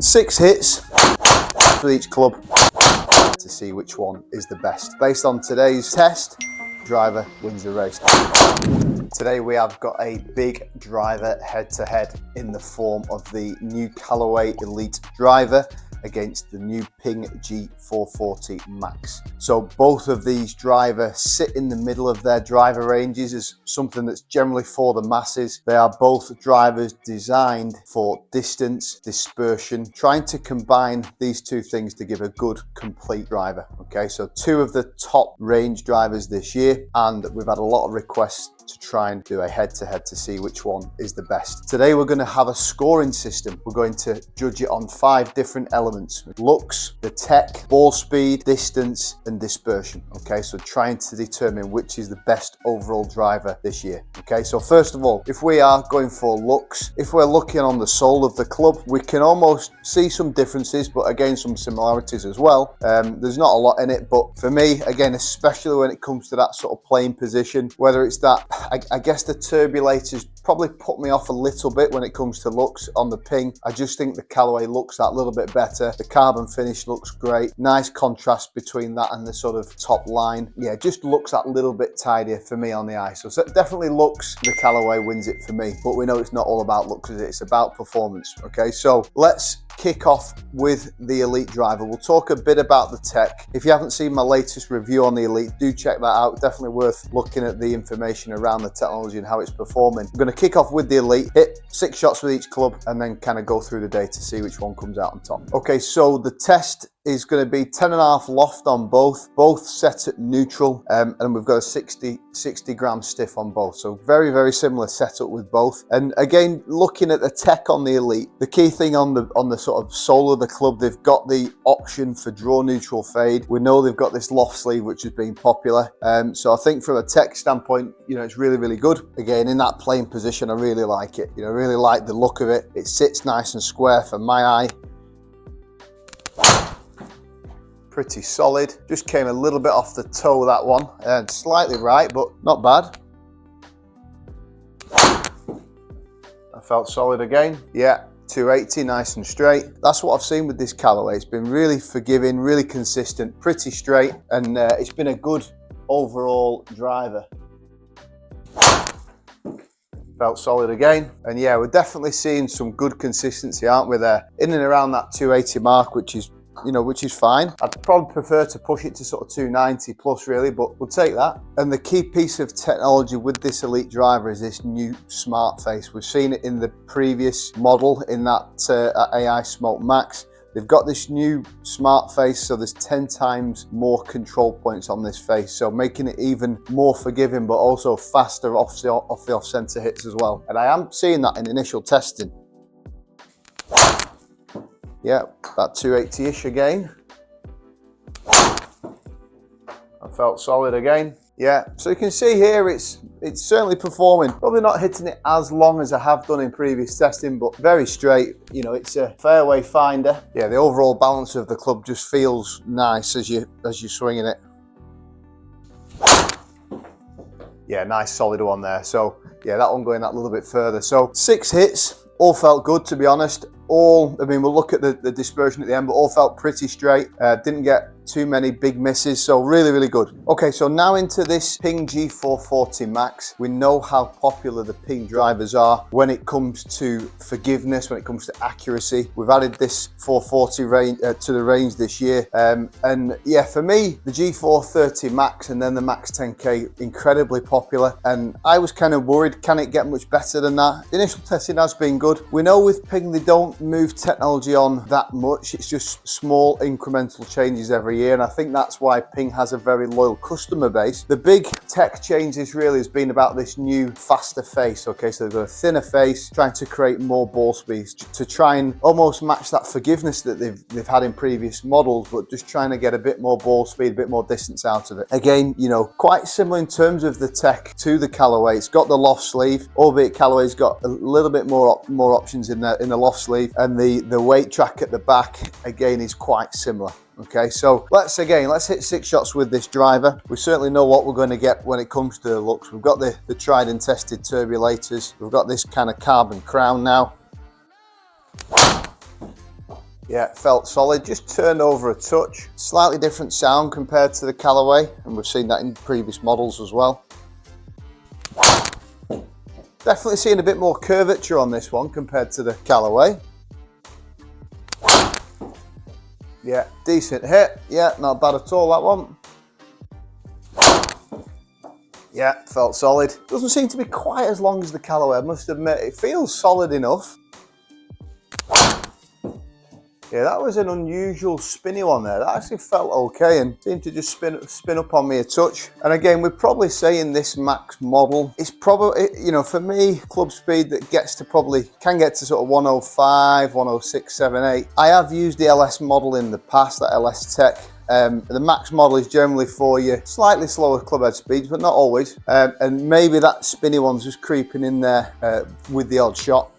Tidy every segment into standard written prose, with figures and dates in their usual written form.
6 hits for each club to see which one is the best. Based on today's test, driver wins the race. Today we have got a big driver head-to-head in the form of the new Callaway Elyte driver against the new Ping G440 Max. So both of these drivers sit in the middle of their driver ranges as something that's generally for the masses. They are both drivers designed for distance, dispersion, trying to combine these two things to give a good, complete driver. Okay, so two of the top range drivers this year, and we've had a lot of requests to try and do a head-to-head to see which one is the best. Today we're going to have a scoring system. We're going to judge it on 5 different elements: looks, the tech, ball speed, distance and dispersion. Okay, so trying to determine which is the best overall driver this year. Okay, so first of all, if we are going for looks, if we're looking on the sole of the club, we can almost see some differences, but again some similarities as well. There's not a lot in it, but for me, again, especially when it comes to that sort of playing position, whether it's that, I guess the turbulators probably put me off a little bit when it comes to looks on the Ping. I just think the Callaway looks that little bit better. The carbon finish looks great. Nice contrast between that and the sort of top line. Yeah, just looks that little bit tidier for me on the eye. So definitely looks, the Callaway wins it for me. But we know it's not all about looks, it's about performance. Okay, so let's kick off with the Elyte driver. We'll talk a bit about the tech. If you haven't seen my latest review on the Elyte, do check that out. Definitely worth looking at the information around the technology and how it's performing. I'm going to kick off with the Elyte, hit 6 shots with each club, and then kind of go through the day to see which one comes out on top. Okay, so the test is going to be 10.5 loft on both set at neutral, and we've got a 60 gram stiff on both. So very, very similar setup with both. And again, looking at the tech on the Elyte, the key thing on the sort of sole of the club, they've got the option for draw neutral fade. We know they've got this loft sleeve, which has been popular. So I think from a tech standpoint, you know, it's really, really good. Again, in that playing position, I really like it. You know, I really like the look of it. It sits nice and square for my eye. Pretty solid. Just came a little bit off the toe, that one, and slightly right, but not bad. I felt solid again. Yeah, 280, nice and straight. That's what I've seen with this Callaway. It's been really forgiving, really consistent, pretty straight, and it's been a good overall driver. Felt solid again. And yeah, we're definitely seeing some good consistency, aren't we, there? In and around that 280 mark, which is, you know, which is fine. I'd probably prefer to push it to sort of 290 plus really, but we'll take that. And the key piece of technology with this Elyte driver is this new smart face. We've seen it in the previous model in that AI Smoke Max. They've got this new smart face, so there's 10 times more control points on this face, so making it even more forgiving, but also faster off the off-center hits as well. And I am seeing that in initial testing. Yeah, about 280-ish again. I felt solid again. Yeah, so you can see here it's certainly performing. Probably not hitting it as long as I have done in previous testing, but very straight. You know, it's a fairway finder. Yeah, the overall balance of the club just feels nice as you're swinging it. Yeah, nice solid one there. So yeah, that one going that little bit further. So 6 hits, all felt good, to be honest. I mean, we'll look at the dispersion at the end, but all felt pretty straight. Didn't get too many big misses, so really, really good. Okay, so now into this Ping G440 Max. We know how popular the Ping drivers are when it comes to forgiveness, when it comes to accuracy. We've added this 440 range to the range this year, and yeah, for me, the G430 Max and then the Max 10K, incredibly popular, and I was kind of worried, can it get much better than that? The initial testing has been good. We know with Ping, they don't move technology on that much. It's just small incremental changes every year, and I think that's why Ping has a very loyal customer base. The big tech changes really has been about this new faster face. Okay, so they've got a thinner face, trying to create more ball speed to try and almost match that forgiveness that they've had in previous models, but just trying to get a bit more ball speed, a bit more distance out of it. Again, you know, quite similar in terms of the tech to the Callaway. It's got the loft sleeve, albeit Callaway's got a little bit more options in the loft sleeve, and the weight track at the back again is quite similar. Okay, so let's hit 6 shots with this driver. We certainly know what we're going to get when it comes to the looks. We've got the tried and tested turbulators. We've got this kind of carbon crown now. Yeah, felt solid, just turned over a touch. Slightly different sound compared to the Callaway, and we've seen that in previous models as well. Definitely seeing a bit more curvature on this one compared to the Callaway. Yeah, decent hit. Yeah, not bad at all, that one. Yeah, felt solid. Doesn't seem to be quite as long as the Callaway, I must admit. It feels solid enough. Yeah, that was an unusual spinny one there. That actually felt okay and seemed to just spin up on me a touch. And again, we're probably saying this max model is probably, you know, for me, club speed that gets to can get to sort of 105, 106, 7, 8. I have used the LS model in the past, that LS Tech. The max model is generally for your slightly slower club head speeds, but not always. And maybe that spinny one's just creeping in there with the odd shot.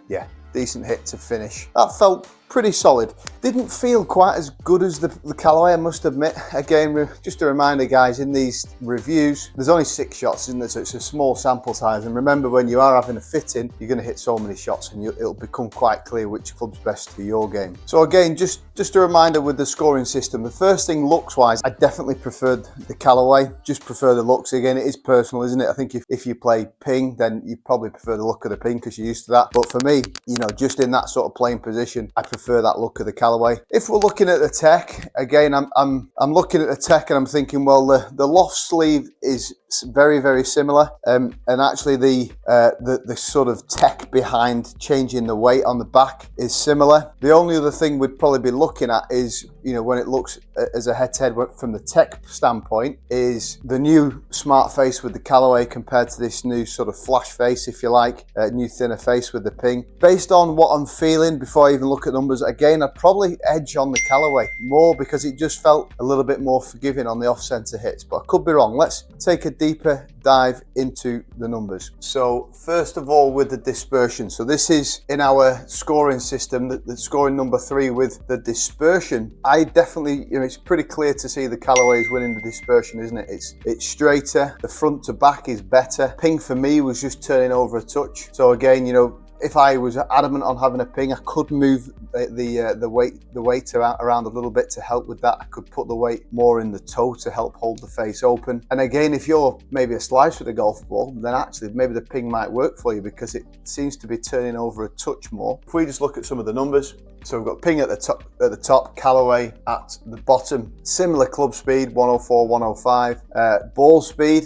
Yeah, decent hit to finish. That felt pretty solid. Didn't feel quite as good as the Callaway, I must admit. Again, just a reminder, guys, in these reviews, there's only 6 shots, isn't there? So it's a small sample size. And remember, when you are having a fitting, you're going to hit so many shots and it'll become quite clear which club's best for your game. So again, just a reminder with the scoring system. The first thing, looks-wise, I definitely preferred the Callaway. Just prefer the looks. Again, it is personal, isn't it? I think if you play ping, then you probably prefer the look of the ping because you're used to that. But for me, you know, just in that sort of playing position, I prefer that look of the Callaway. If we're looking at the Tech, again, I'm looking at the Tech and I'm thinking, well, the loft sleeve is very, very similar, and actually the sort of tech behind changing the weight on the back is similar. The only other thing we'd probably be looking at is, you know, when it looks as a head-to-head from the Tech standpoint, is the new smart face with the Callaway compared to this new sort of flash face, if you like, new thinner face with the ping. Based on what I'm feeling before I even look at numbers, again, I'd probably edge on the Callaway more because it just felt a little bit more forgiving on the off-center hits, but I could be wrong. Let's take a deeper dive into the numbers. So first of all, with the dispersion, so this is in our scoring system, the scoring number 3 with the dispersion. I definitely, you know, it's pretty clear to see the Callaway is winning the dispersion, isn't it? It's straighter, the front to back is better. Ping for me was just turning over a touch. So again, you know, if I was adamant on having a ping, I could move the weight around a little bit to help with that. I could put the weight more in the toe to help hold the face open. And again, if you're maybe a slice with a golf ball, then actually maybe the ping might work for you because it seems to be turning over a touch more. If we just look at some of the numbers, so we've got ping at the top, Callaway at the bottom. Similar club speed, 104, 105. Ball speed,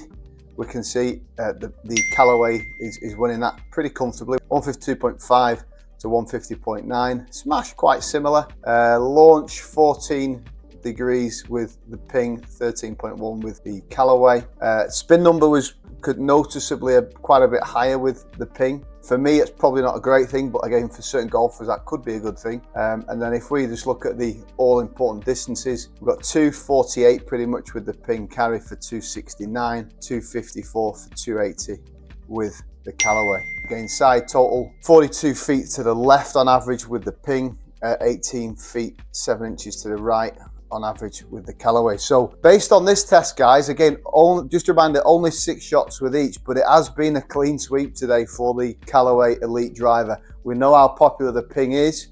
we can see the Callaway is winning that pretty comfortably, 152.5 to 150.9. Smash quite similar. Launch 14 degrees with the ping, 13.1 with the Callaway. Spin number was noticeably quite a bit higher with the ping. For me, it's probably not a great thing, but again, for certain golfers, that could be a good thing. And then if we just look at the all-important distances, we've got 248 pretty much with the ping, carry for 269, 254 for 280 with the Callaway. Again, side total, 42 feet to the left on average with the ping, 18 feet, 7 inches to the right on average with the Callaway. So based on this test, guys, again, just a reminder, only 6 shots with each, but it has been a clean sweep today for the Callaway Elyte driver. We know how popular the ping is,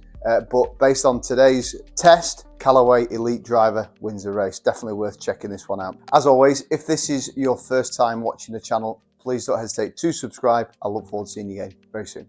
but based on today's test, Callaway Elyte driver wins the race. Definitely worth checking this one out. As always, if this is your first time watching the channel, please don't hesitate to subscribe. I look forward to seeing you again very soon.